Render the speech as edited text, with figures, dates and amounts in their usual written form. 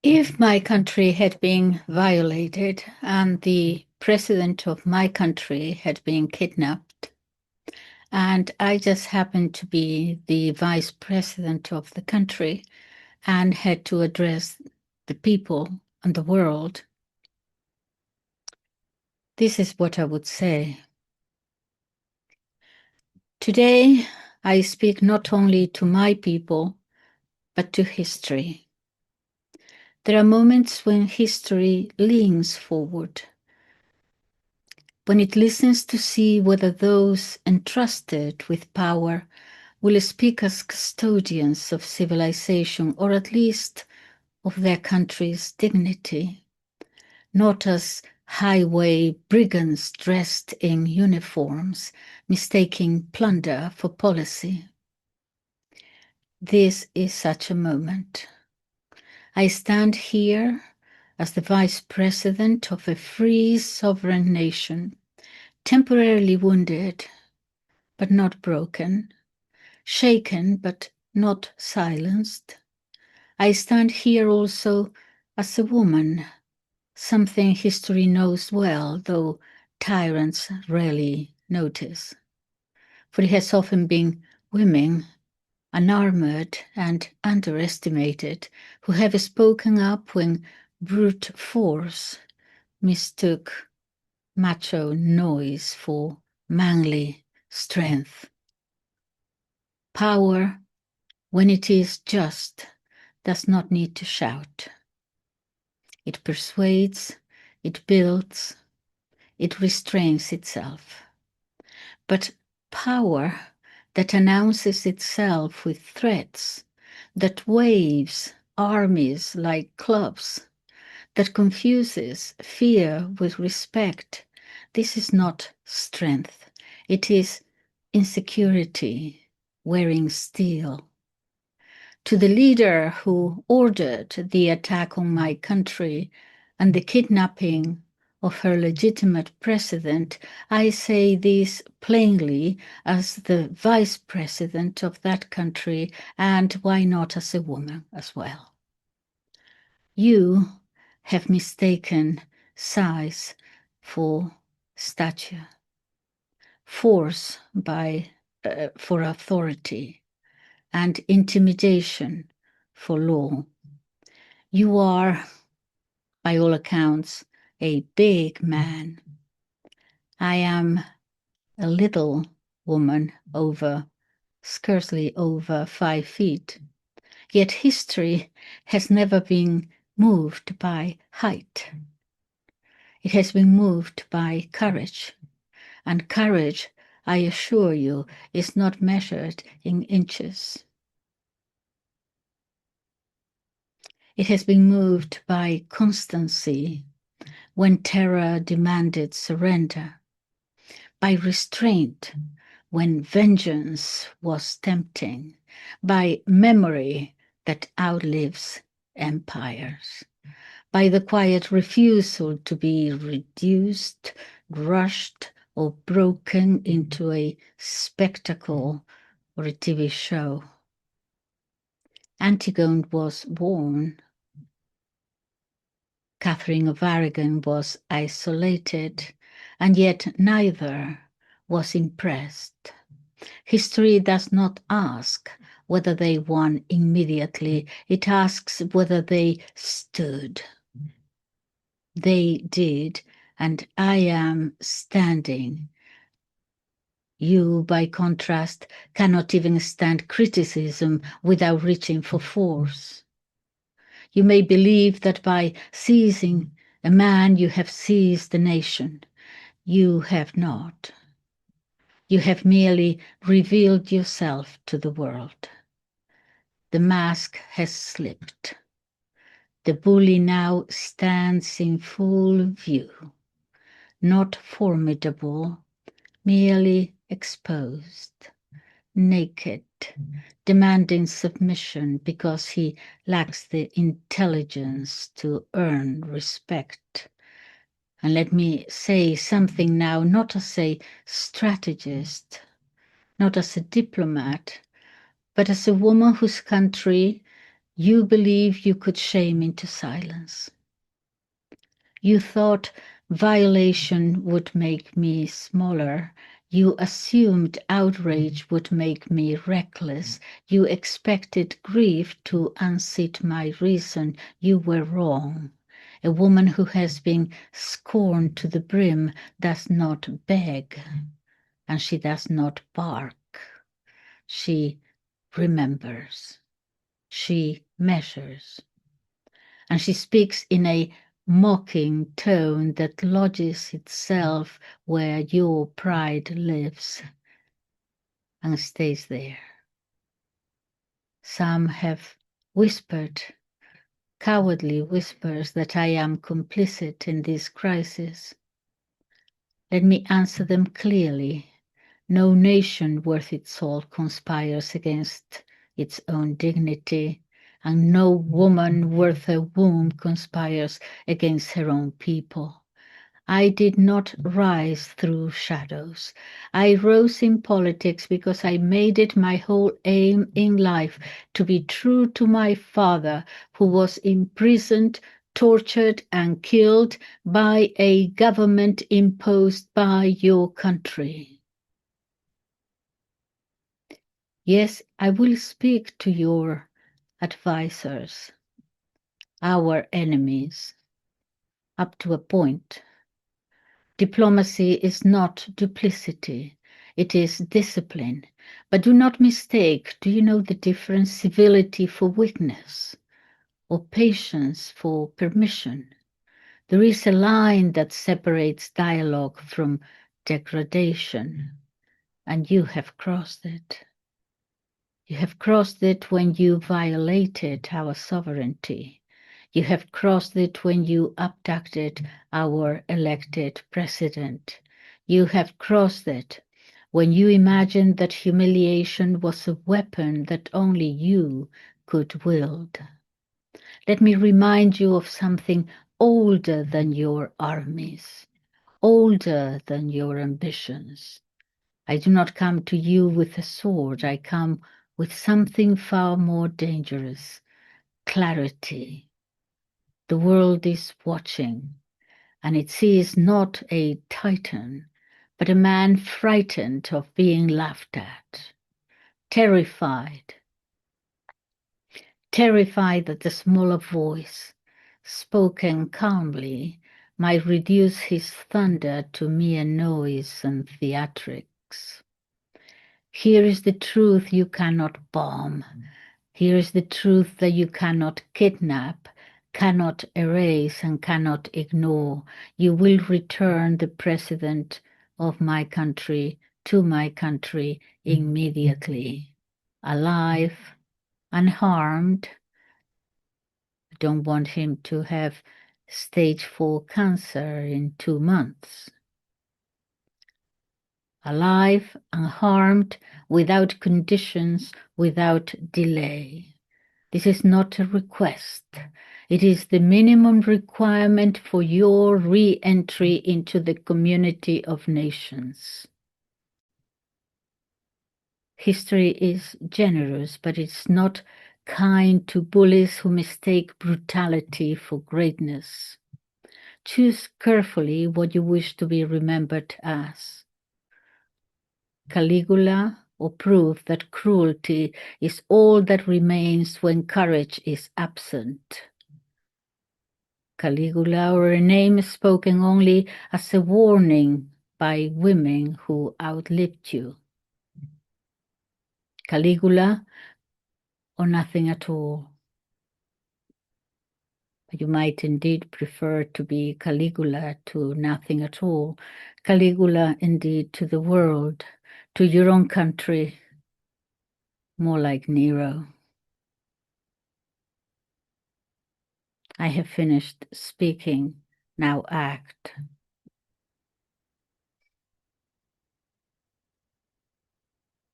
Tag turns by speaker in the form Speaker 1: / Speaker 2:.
Speaker 1: If my country had been violated and the president of my country had been kidnapped, and I just happened to be the vice president of the country and had to address the people and the world, this is what I would say. Today, I speak not only to my people, but to history. There are moments when history leans forward, when it listens to see whether those entrusted with power will speak as custodians of civilization, or at least of their country's dignity, not as highway brigands dressed in uniforms, mistaking plunder for policy. This is such a moment. I stand here as the vice president of a free sovereign nation, temporarily wounded, but not broken, shaken, but not silenced. I stand here also as a woman, something history knows well, though tyrants rarely notice. For it has often been women, unarmored and underestimated, who have spoken up when brute force mistook macho noise for manly strength. Power, when it is just, does not need to shout. It persuades, it builds, it restrains itself. But power that announces itself with threats, that waves armies like clubs, that confuses fear with respect, this is not strength. It is insecurity wearing steel. To the leader who ordered the attack on my country and the kidnapping of her legitimate president, I say this plainly as the vice president of that country, and why not as a woman as well. You have mistaken size for stature, force for authority, and intimidation for law. You are, by all accounts, a big man. I am a little woman, scarcely over 5 feet. Yet history has never been moved by height. It has been moved by courage. And courage, I assure you, is not measured in inches. It has been moved by constancy when terror demanded surrender, by restraint when vengeance was tempting, by memory that outlives empires, by the quiet refusal to be reduced, rushed, or broken into a spectacle or a TV show. Antigone was born. Catherine of Aragon was isolated, and yet neither was impressed. History does not ask whether they won immediately, it asks whether they stood. They did, and I am standing. You, by contrast, cannot even stand criticism without reaching for force. You may believe that by seizing a man you have seized the nation. You have not. You have merely revealed yourself to the world. The mask has slipped. The bully now stands in full view, not formidable, merely exposed, naked, demanding submission because he lacks the intelligence to earn respect. And let me say something now, not as a strategist, not as a diplomat, but as a woman whose country You believe you could shame into silence. You thought violation would make me smaller. You assumed outrage would make me reckless. You expected grief to unseat my reason. You were wrong. A woman who has been scorned to the brim does not beg, and she does not bark. She remembers. She measures. And she speaks in a mocking tone that lodges itself where your pride lives and stays there. Some have whispered, cowardly whispers, that I am complicit in this crisis. Let me answer them clearly. No nation worth its salt conspires against its own dignity, and no woman worth a womb conspires against her own people. I did not rise through shadows. I rose in politics because I made it my whole aim in life to be true to my father, who was imprisoned, tortured, and killed by a government imposed by your country. Yes, I will speak to your advisors, our enemies, up to a point. Diplomacy is not duplicity, it is discipline. But do not mistake, do you know the difference? Civility for weakness, or patience for permission. There is a line that separates dialogue from degradation, and you have crossed it. You have crossed it when you violated our sovereignty. You have crossed it when you abducted our elected president. You have crossed it when you imagined that humiliation was a weapon that only you could wield. Let me remind you of something older than your armies, older than your ambitions. I do not come to you with a sword. I come with something far more dangerous: clarity. The world is watching, and it sees not a titan, but a man frightened of being laughed at, terrified, terrified that the smaller voice, spoken calmly, might reduce his thunder to mere noise and theatrics. Here is the truth you cannot bomb. Here is the truth that you cannot kidnap, cannot erase, and cannot ignore. You will return the president of my country to my country immediately, alive, unharmed. I don't want him to have stage 4 cancer in 2 months. Alive, unharmed, without conditions, without delay. This is not a request. It is the minimum requirement for your re-entry into the community of nations. History is generous, but it's not kind to bullies who mistake brutality for greatness. Choose carefully what you wish to be remembered as. Caligula, or proof that cruelty is all that remains when courage is absent. Caligula, or a name spoken only as a warning by women who outlived you. Caligula, or nothing at all. But you might indeed prefer to be Caligula to nothing at all. Caligula indeed to the world, to your own country, more like Nero. I have finished speaking, now act.